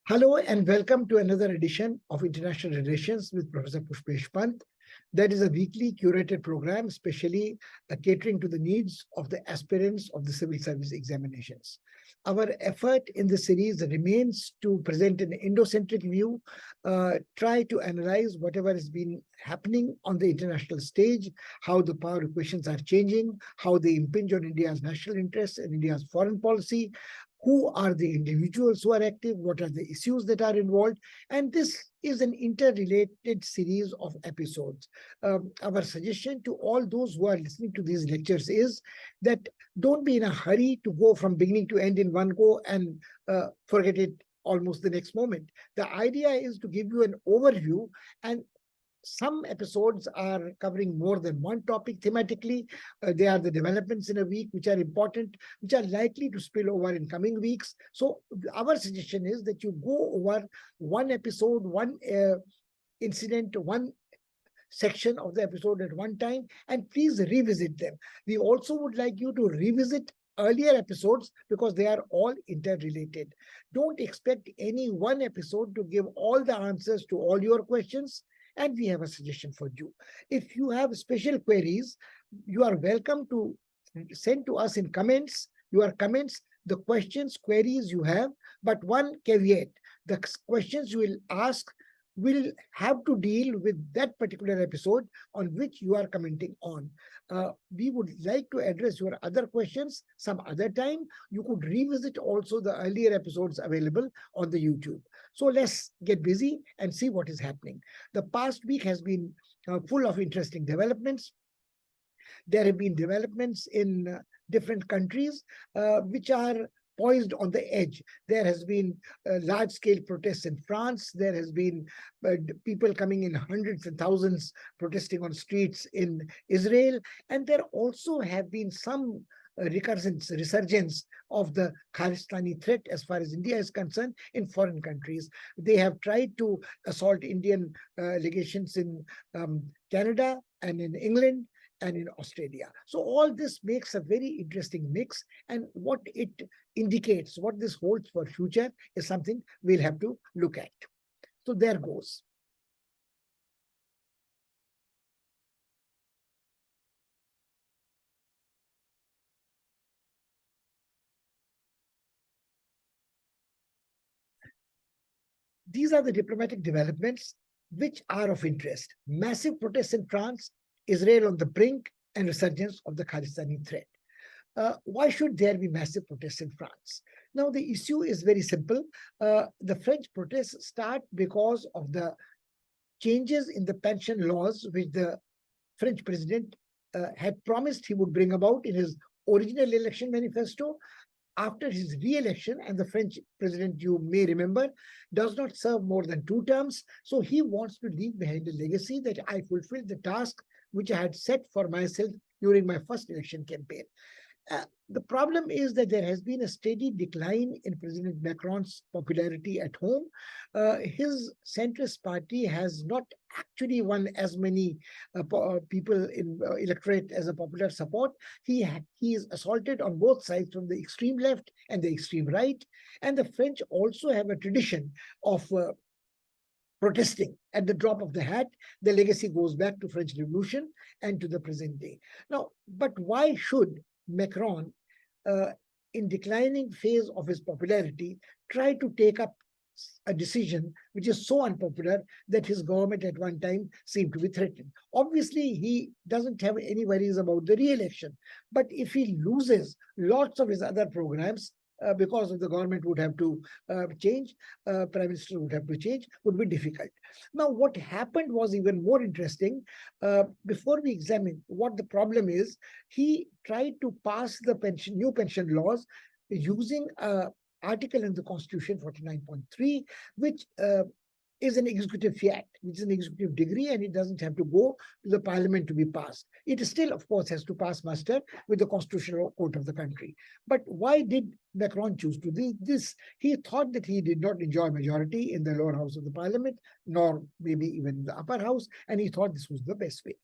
Hello and welcome to another edition of International Relations with Professor Pushpesh Pant. That is a weekly curated program, especially catering to the needs of the aspirants of the civil service examinations. Our effort in the series remains to present an Indo-centric view, try to analyze whatever has been happening on the international stage, how the power equations are changing, how they impinge on India's national interests and India's foreign policy, who are the individuals who are active, what are the issues that are involved, and this is an interrelated series of episodes. Our suggestion to all those who are listening to these lectures is that don't be in a hurry to go from beginning to end in one go and forget it almost the next moment. The idea is to give you an overview, and some episodes are covering more than one topic thematically. They are the developments in a week which are important, which are likely to spill over in coming weeks. So our suggestion is that you go over one episode, one incident, one section of the episode at one time, and please revisit them. We also would like you to revisit earlier episodes because they are all interrelated. Don't expect any one episode to give all the answers to all your questions. And we have a suggestion for you. If you have special queries, you are welcome to send to us in comments, your comments, the questions, queries you have. But one caveat, the questions you will ask will have to deal with that particular episode on which you are commenting on. We would like to address your other questions some other time. You could revisit also the earlier episodes available on the YouTube. So let's get busy and see what is happening. The past week has been full of interesting developments. There have been developments in different countries which are poised on the edge. There has been large-scale protests in France. There has been people coming in hundreds and thousands protesting on streets in Israel. And there also have been some resurgence of the Khalistani threat as far as India is concerned in foreign countries. They have tried to assault Indian legations in Canada and in England and in Australia. So all this makes a very interesting mix, and what it indicates, what this holds for future is something we'll have to look at. So there goes. These are the diplomatic developments which are of interest. Massive protests in France, Israel on the brink, and resurgence of the Khalistani threat. Why should there be massive protests in France? Now, the issue is very simple. The French protests start because of the changes in the pension laws which the French president had promised he would bring about in his original election manifesto. After his re-election, and the French president, you may remember, does not serve more than 2 terms. So he wants to leave behind a legacy that I fulfilled the task which I had set for myself during my first election campaign. The problem is that there has been a steady decline in President Macron's popularity at home. His centrist party has not actually won as many people in electorate as a popular support. He is assaulted on both sides, from the extreme left and the extreme right. And the French also have a tradition of protesting at the drop of the hat. The legacy goes back to French Revolution and to the present day. Now, but why should Macron, in declining phase of his popularity, try to take up a decision which is so unpopular that his government at one time seemed to be threatened? Obviously, he doesn't have any worries about the re-election. But if he loses lots of his other programs, because of the government would have to change, prime minister would have to change, would be difficult. Now, what happened was even more interesting. Before we examine what the problem is, he tried to pass the new pension laws using an article in the Constitution 49.3, which is an executive fiat, which is an executive degree, and it doesn't have to go to the parliament to be passed. It still, of course, has to pass muster with the constitutional court of the country. But why did Macron choose to do this? He thought that he did not enjoy majority in the lower house of the parliament, nor maybe even the upper house, and he thought this was the best way.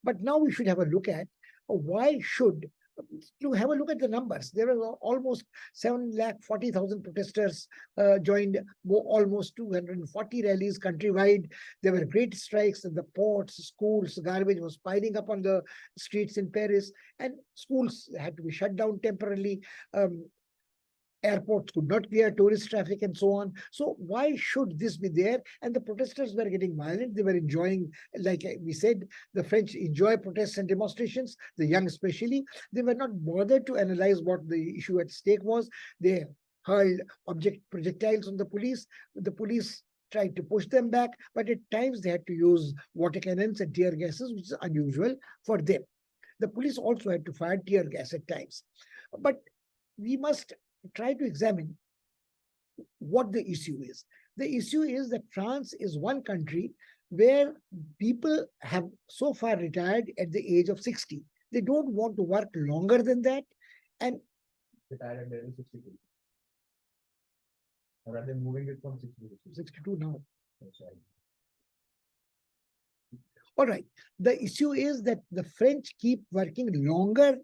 But now we should have a look at why should To have a look at the numbers, there were almost 740,000 protesters joined almost 240 rallies countrywide. There were great strikes in the ports, schools, garbage was piling up on the streets in Paris, and schools had to be shut down temporarily. Airports could not clear tourist traffic and so on. So why should this be there? And the protesters were getting violent. They were enjoying, like we said, the French enjoy protests and demonstrations, the young especially. They were not bothered to analyze what the issue at stake was. They hurled projectiles on the police. The police tried to push them back, but at times they had to use water cannons and tear gases, which is unusual for them. The police also had to fire tear gas at times. But we must try to examine what the issue is. The issue is that France is one country where people have so far retired at the age of 60. They don't want to work longer than that. And retired at the age of 62. Or are they moving it from 62 to 62 now? That's right. All right. The issue is that the French keep working longer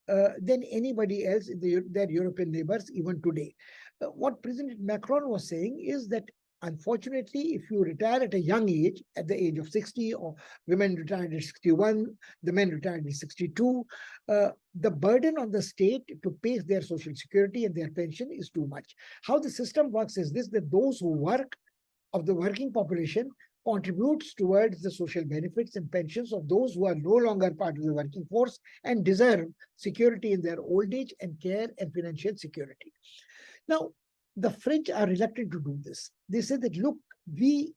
than anybody else in their European neighbors, even today. What President Macron was saying is that, unfortunately, if you retire at a young age, at the age of 60, or women retired at 61, the men retired at 62, the burden on the state to pay their social security and their pension is too much. How the system works is this, that those who work, of the working population, contributes towards the social benefits and pensions of those who are no longer part of the working force and deserve security in their old age and care and financial security. Now, the French are reluctant to do this. They say that, look, we,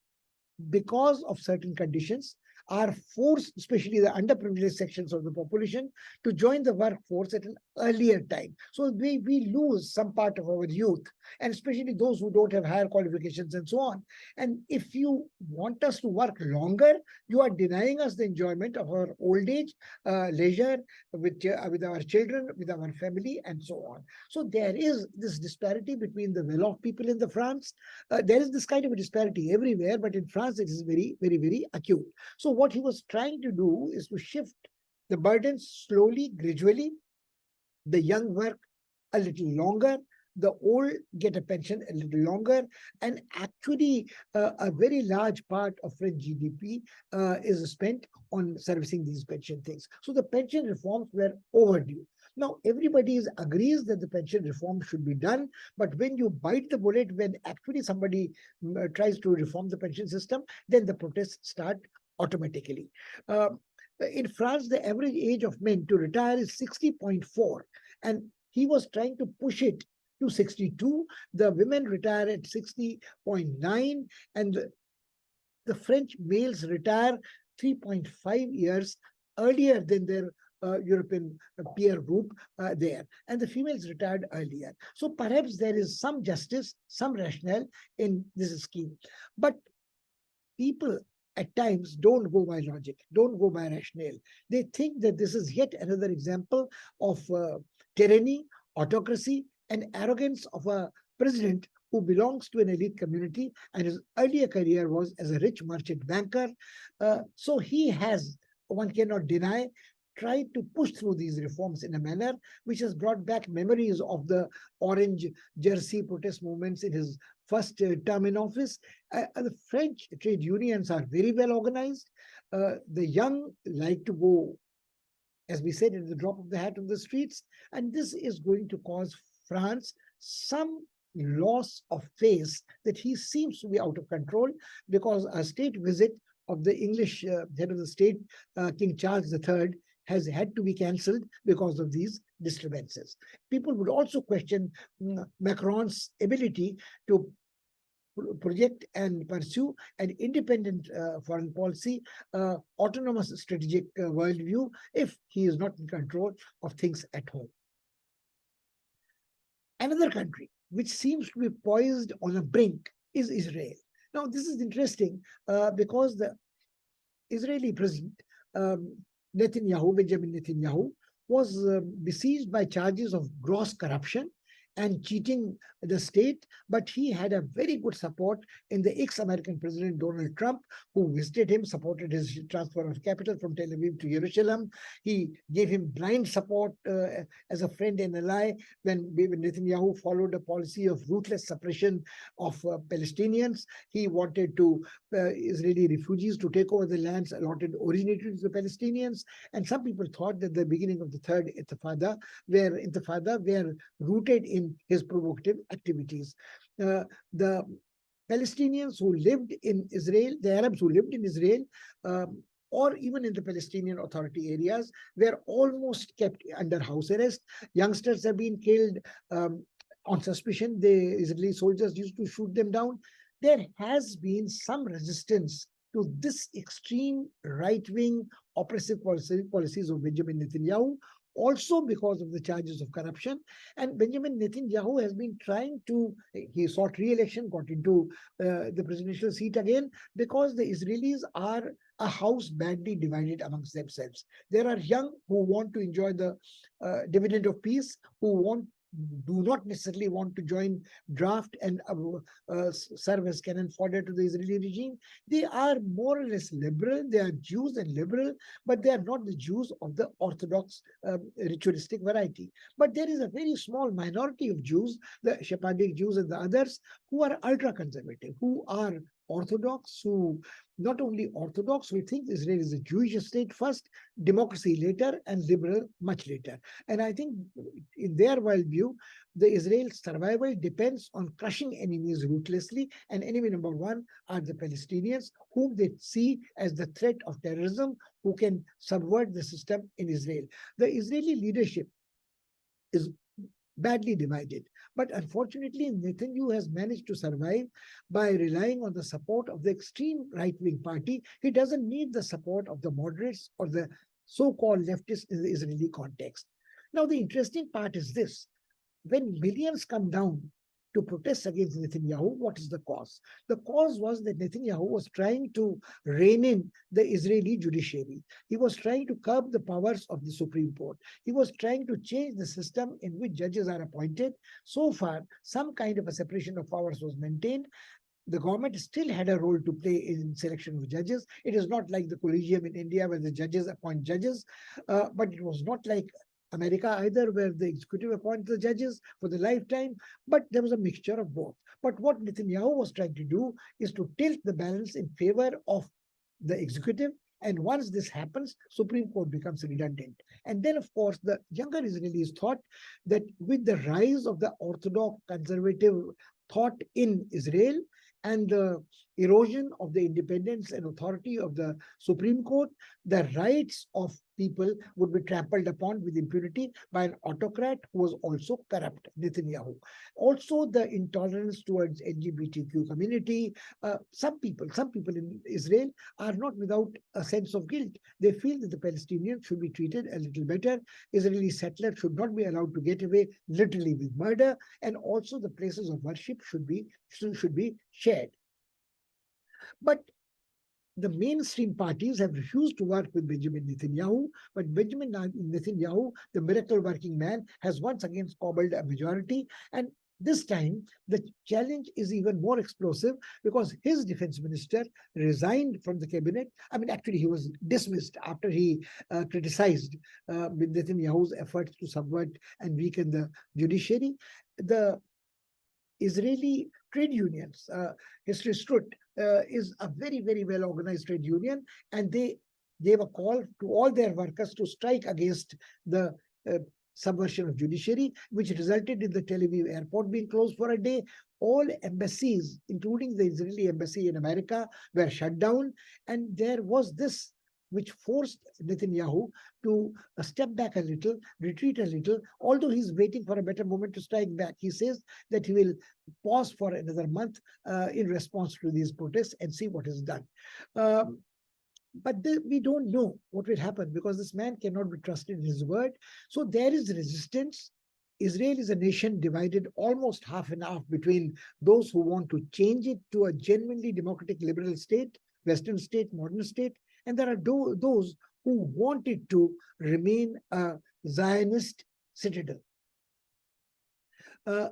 because of certain conditions, are forced, especially the underprivileged sections of the population, to join the workforce at an earlier time. So we lose some part of our youth, and especially those who don't have higher qualifications and so on. And if you want us to work longer, you are denying us the enjoyment of our old age, leisure, with our children, with our family, and so on. So there is this disparity between the well-off people in the France. There is this kind of a disparity everywhere, but in France it is very, very, very acute. So what he was trying to do is to shift the burdens slowly, gradually. The young work a little longer, the old get a pension a little longer, and actually a very large part of French GDP is spent on servicing these pension things. So the pension reforms were overdue. Now, everybody agrees that the pension reform should be done, but when you bite the bullet, when actually somebody tries to reform the pension system, then the protests start automatically. In France, the average age of men to retire is 60.4, and he was trying to push it to 62. The women retire at 60.9, and the French males retire 3.5 years earlier than their European peer group there, and the females retired earlier. So perhaps there is some justice, some rationale in this scheme. But people at times don't go by logic, don't go by rationale. They think that this is yet another example of tyranny, autocracy, and arrogance of a president who belongs to an elite community, and his earlier career was as a rich merchant banker. So he has, one cannot deny, tried to push through these reforms in a manner which has brought back memories of the orange jersey protest movements in his first term in office. The French trade unions are very well organized. The young like to go, as we said, at the drop of the hat on the streets. And this is going to cause France some loss of face that he seems to be out of control, because a state visit of the English head of the state, King Charles III, has had to be cancelled because of these disturbances. People would also question Macron's ability to project and pursue an independent foreign policy, autonomous strategic worldview, if he is not in control of things at home. Another country which seems to be poised on a brink is Israel. Now, this is interesting because the Israeli president, Benjamin Netanyahu, was besieged by charges of gross corruption and cheating the state, but he had a very good support in the ex-American President Donald Trump, who visited him, supported his transfer of capital from Tel Aviv to Jerusalem. He gave him blind support as a friend and ally when Netanyahu followed a policy of ruthless suppression of Palestinians. He wanted to Israeli refugees to take over the lands allotted originally to the Palestinians. And some people thought that the beginning of the Third Intifada were rooted in his provocative activities. The Palestinians who lived in Israel, the Arabs who lived in Israel, or even in the Palestinian Authority areas, were almost kept under house arrest. Youngsters have been killed on suspicion. The Israeli soldiers used to shoot them down. There has been some resistance to this extreme right-wing oppressive policies of Benjamin Netanyahu, also because of the charges of corruption. And Benjamin Netanyahu has been trying to, he sought re-election, got into the presidential seat again, because the Israelis are a house badly divided amongst themselves. There are young who want to enjoy the dividend of peace, who do not necessarily want to join draft and serve as cannon fodder to the Israeli regime. They are more or less liberal. They are Jews and liberal, but they are not the Jews of the Orthodox ritualistic variety. But there is a very small minority of Jews, the Shatabdi Jews and the others, who are ultra-conservative, who are Orthodox, who not only Orthodox, who think Israel is a Jewish state first, democracy later, and liberal much later. And I think in their worldview, the Israel's survival depends on crushing enemies ruthlessly, and enemy number one are the Palestinians, whom they see as the threat of terrorism, who can subvert the system in Israel. The Israeli leadership is badly divided. But unfortunately, Netanyahu has managed to survive by relying on the support of the extreme right-wing party. He doesn't need the support of the moderates or the so-called leftists in the Israeli context. Now, the interesting part is this. When millions come down to protest against Netanyahu, what is the cause? The cause was that Netanyahu was trying to rein in the Israeli judiciary. He was trying to curb the powers of the Supreme Court. He was trying to change the system in which judges are appointed. So far, some kind of a separation of powers was maintained. The government still had a role to play in selection of judges. It is not like the collegium in India where the judges appoint judges, but it was not like America either, where the executive appoints the judges for the lifetime, but there was a mixture of both. But what Netanyahu was trying to do is to tilt the balance in favor of the executive. And once this happens, Supreme Court becomes redundant. And then, of course, the younger Israelis thought that with the rise of the Orthodox conservative thought in Israel and the erosion of the independence and authority of the Supreme Court, the rights of people would be trampled upon with impunity by an autocrat who was also corrupt, Netanyahu. Also, the intolerance towards LGBTQ community. Some people in Israel are not without a sense of guilt. They feel that the Palestinians should be treated a little better. Israeli settlers should not be allowed to get away literally with murder, and also the places of worship should be shared. But the mainstream parties have refused to work with Benjamin Netanyahu, but Benjamin Netanyahu, the miracle working man, has once again cobbled a majority. And this time, the challenge is even more explosive because his defense minister resigned from the cabinet. I mean, actually, he was dismissed after he criticized Netanyahu's efforts to subvert and weaken the judiciary. The Israeli trade unions, History Strut, is a very, very well organized trade union, and they gave a call to all their workers to strike against the subversion of judiciary, which resulted in the Tel Aviv airport being closed for a day. All embassies, including the Israeli embassy in America, were shut down, and there was this which forced Netanyahu to step back a little, retreat a little, although he's waiting for a better moment to strike back. He says that he will pause for another month in response to these protests and see what is done. But we don't know what will happen because this man cannot be trusted in his word. So there is resistance. Israel is a nation divided almost half and half between those who want to change it to a genuinely democratic liberal state, Western state, modern state, and there are those who want it to remain a Zionist citadel. Uh,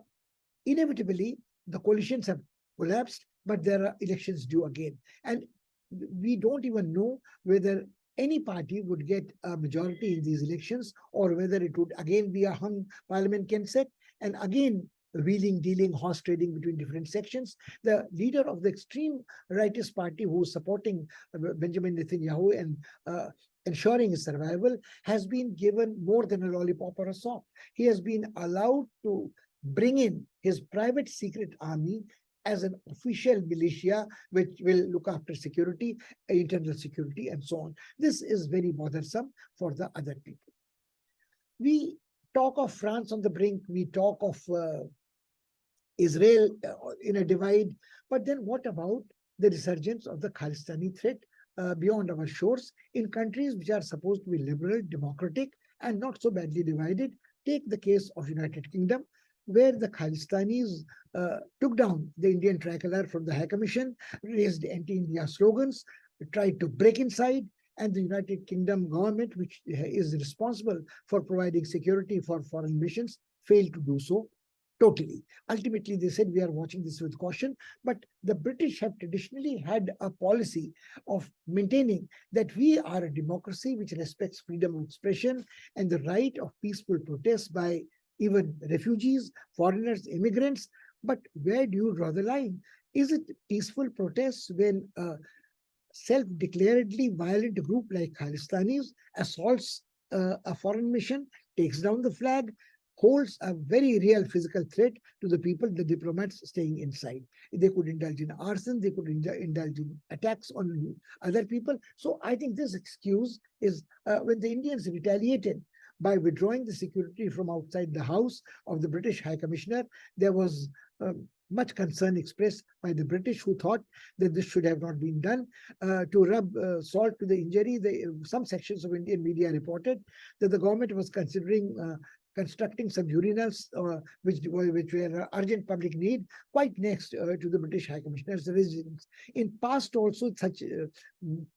Inevitably, the coalitions have collapsed, but there are elections due again. And we don't even know whether any party would get a majority in these elections or whether it would again be a hung parliament Kenseth and again wheeling, dealing, horse trading between different sections. The leader of the extreme rightist party who is supporting Benjamin Netanyahu and ensuring his survival has been given more than a lollipop or a sock. He has been allowed to bring in his private secret army as an official militia which will look after security, internal security, and so on. This is very bothersome for the other people. We talk of France on the brink, we talk of Israel in a divide, but then what about the resurgence of the Khalistani threat beyond our shores in countries which are supposed to be liberal, democratic, and not so badly divided? Take the case of United Kingdom, where the Khalistanis took down the Indian tricolor from the High Commission, raised anti-India slogans, tried to break inside, and the United Kingdom government, which is responsible for providing security for foreign missions, failed to do so totally. Ultimately, they said we are watching this with caution, but the British have traditionally had a policy of maintaining that we are a democracy which respects freedom of expression and the right of peaceful protest by even refugees, foreigners, immigrants. But where do you draw the line? Is it peaceful protests when a self-declaredly violent group like Khalistanis assaults a foreign mission, takes down the flag, holds a very real physical threat to the people, the diplomats staying inside? They could indulge in arson, they could indulge in attacks on other people. So I think this excuse is when the Indians retaliated by withdrawing the security from outside the house of the British High Commissioner, there was much concern expressed by the British, who thought that this should have not been done. To rub salt to the injury, some sections of Indian media reported that the government was considering constructing some urinals which were urgent public need quite next to the British High Commissioner's residence. In past also such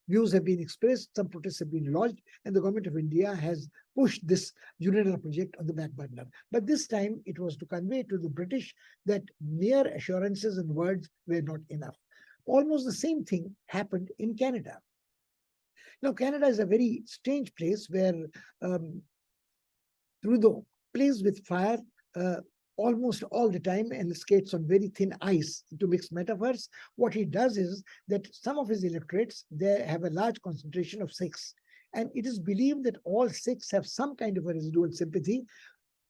views have been expressed, some protests have been lodged, and the government of India has pushed this urinal project on the back burner. But this time it was to convey to the British that mere assurances and words were not enough. Almost the same thing happened in Canada. Now, Canada is a very strange place where Trudeau plays with fire almost all the time and skates on very thin ice. To mix metaphors, what he does is that some of his electorates, they have a large concentration of Sikhs. And it is believed that all Sikhs have some kind of a residual sympathy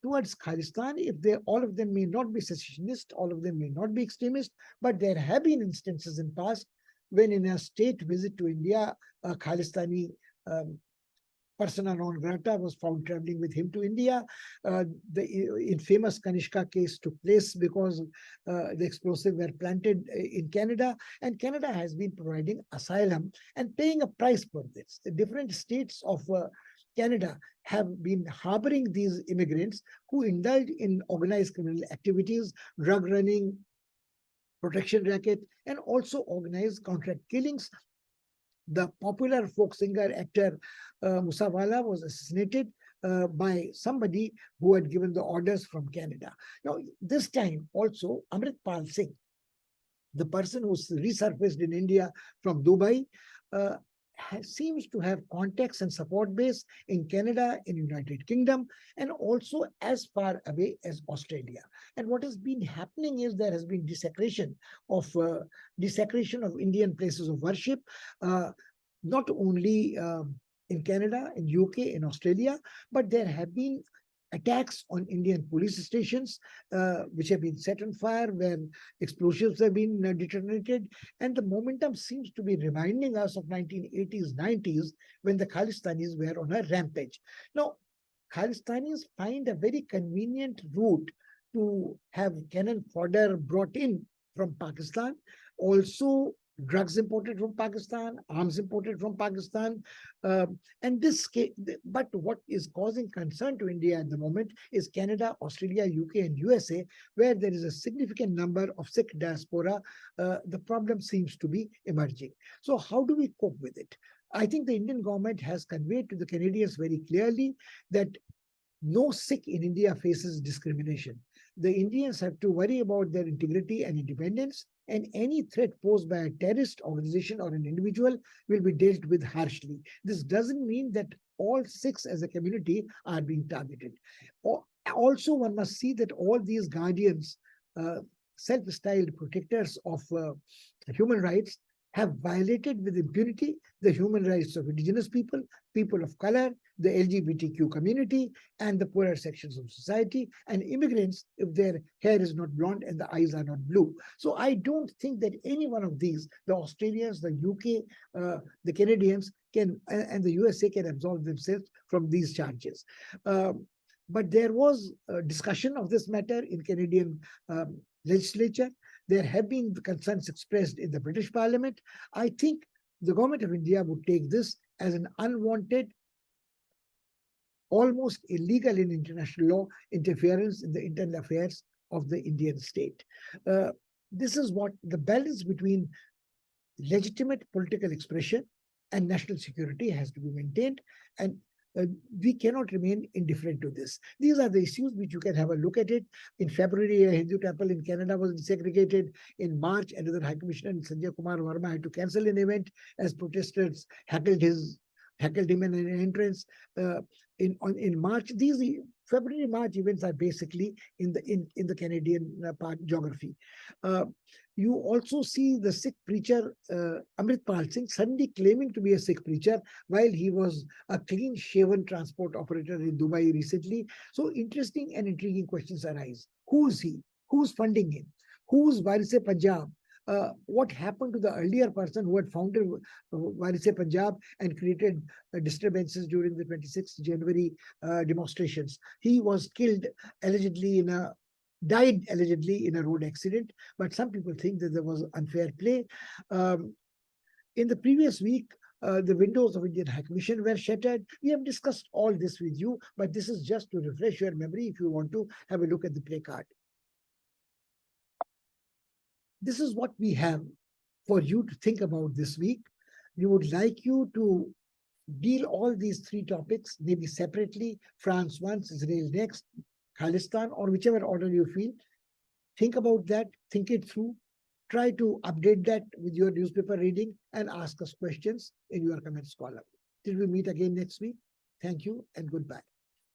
towards Khalistan. If they, all of them may not be secessionist, all of them may not be extremist, but there have been instances in past when in a state visit to India, a Khalistani persona non grata was found traveling with him to India. The infamous Kanishka case took place because the explosives were planted in Canada, and Canada has been providing asylum and paying a price for this. The different states of Canada have been harboring these immigrants who indulge in organized criminal activities, drug running, protection racket, and also organized contract killings. The popular folk singer actor Musawala was assassinated by somebody who had given the orders from Canada. Now, this time also, Amritpal Singh, the person who's resurfaced in India from Dubai, seems to have contacts and support base in Canada, in United Kingdom, and also as far away as Australia. And what has been happening is there has been desecration of Indian places of worship, not only in Canada, in UK, in Australia, but there have been attacks on Indian police stations, which have been set on fire, where explosives have been detonated. And the momentum seems to be reminding us of 1980s, 90s, when the Khalistanis were on a rampage. Now, Khalistanis find a very convenient route to have cannon fodder brought in from Pakistan, also drugs imported from Pakistan, arms imported from Pakistan. And this, but what is causing concern to India at the moment is Canada, Australia, UK, and USA, where there is a significant number of Sikh diaspora. The problem seems to be emerging. So how do we cope with it? I think the Indian government has conveyed to the Canadians very clearly that no Sikh in India faces discrimination. the Indians have to worry about their integrity and independence, and any threat posed by a terrorist organization or an individual will be dealt with harshly. This doesn't mean that all Sikhs as a community are being targeted. Also, one must see that all these guardians, self-styled protectors of human rights, have violated with impunity the human rights of indigenous people, people of color, the LGBTQ community, and the poorer sections of society, and immigrants if their hair is not blonde and the eyes are not blue. So I don't think that any one of these, the Australians, the UK, the Canadians, and the USA can absolve themselves from these charges. But there was a discussion of this matter in Canadian legislature. There have been concerns expressed in the British Parliament. I think the government of India would take this as an unwanted, almost illegal in international law, interference in the internal affairs of the Indian state. This is what the balance between legitimate political expression and national security has to be maintained, and we cannot remain indifferent to this. These are the issues which you can have a look at it. In February, a Hindu temple in Canada was desegregated. In March, another High Commissioner, Sanjay Kumar Verma, had to cancel an event as protesters heckled him in an entrance. In March, these February March events are basically in the Canadian part geography. You also see the Sikh preacher Amritpal Singh suddenly claiming to be a Sikh preacher while he was a clean-shaven transport operator in Dubai recently. So interesting and intriguing questions arise. Who is he? Who's funding him? Who's Warise Punjab? What happened to the earlier person who had founded Warise Punjab and created disturbances during the 26th January demonstrations? He was killed died allegedly in a road accident, but some people think that there was unfair play. In the previous week, the windows of Indian High Commission were shattered. We have discussed all this with you, but this is just to refresh your memory if you want to have a look at the play card. This is what we have for you to think about this week. We would like you to deal all these three topics, maybe separately, France once, Israel next, Khalistan, or whichever order you feel. Think about that, think it through, try to update that with your newspaper reading, and ask us questions in your comments column. Till we meet again next week, thank you and goodbye.